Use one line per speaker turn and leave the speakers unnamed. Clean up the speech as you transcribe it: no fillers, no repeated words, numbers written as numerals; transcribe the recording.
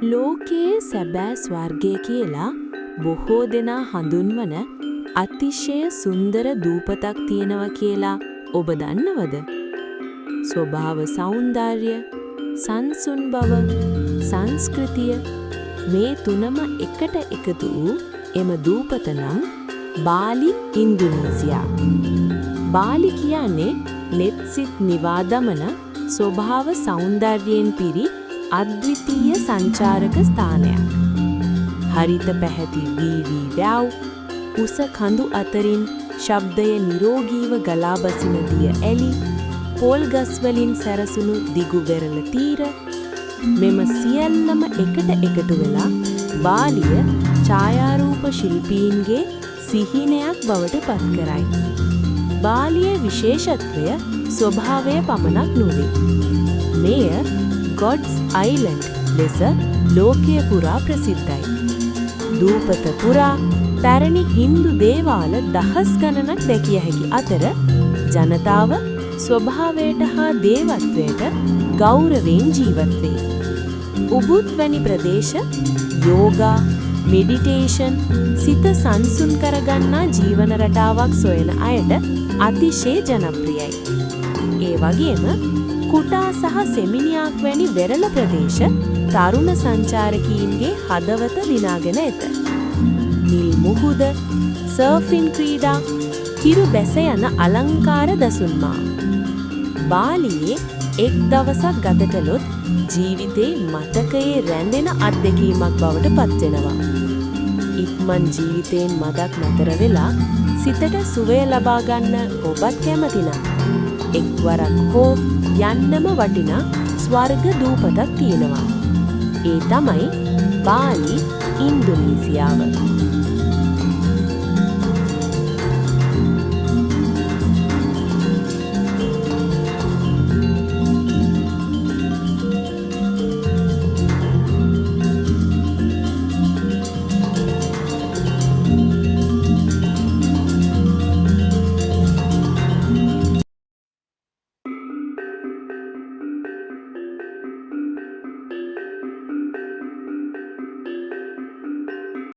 ලෝකයේ සැබෑ ස්වර්ගය කියලා බොහෝ දෙනා හඳුන්වන අතිශය සුන්දර දූපතක් තියෙනවා කියලා ඔබ දන්නවද? ස්වභාව සෞන්දර්ය, සංසුන් බව, සංස්කෘතිය මේ තුනම එකට එකතු වූ එම දූපත නම් බාලි ඉන්දුනීසියා. බාලි කියන්නේ netsit නිවා දමන ස්වභාව සෞන්දර්යයෙන් පිරි අද්විතීය සංචාරක ස්ථානයක්. හරිත පැහැති වී වැව්, උස කඳු අතරින් ශබ්දය නිරෝගීව ගලා බසින දිය ඇලි, පොල් ගස් වලින් සැරසුණු දිගු වෙරළ තීර මෙම සියල්ලම එකට එකතු වෙලා බාලිය ඡායාරූප ශිල්පීන්ගේ සිහිනයක් බවට පත් කරයි. බාලියේ විශේෂත්වය ස්වභාවය පමණක් නොවේ. මෙය God's Island ලෙස ලෝකය පුරා ප්‍රසිද්ධයි. දූපත පුරා පැරණි හින්දු දේවාල දහස් ගණනක් දැකිය හැකි අතර ජනතාව ස්වභාවයට හා දේවත්වයට ගෞරවයෙන් ජීවත් වේ. උබුත් වැනි ප්‍රදේශ යෝගා, මෙඩිටේෂන්, සිත සංසුන් කරගන්නා ජීවන රටාවක් සොයන අයට අතිශය ජනප්‍රියයි. ඒ වගේම කුටා සහ සෙමිනියක් වැනි වෙරළ ප්‍රදේශ තරුණ සංචාරකීන්ගේ හදවත දිනාගෙන ඇත. නිල් මුහුද, සර්ෆින් ක්‍රීඩා, හිරු බැස යන අලංකාර දසුන්මා. බාලියේ එක් දවසක් ගත කළොත් ජීවිතේ මතකයේ රැඳෙන අත්දැකීමක් බවට පත්වෙනවා. ඉක්මන් ජීවිතයෙන් මදක් නතර වෙලා සිතට සුවය ලබා ගන්න ඔබත් කැමතිනම් එක්වරක් හෝ යන්නම වටිනා ස්වර්ග දූපතක් තියෙනවා. ඒ තමයි බාලි ඉන්දුනීසියාව.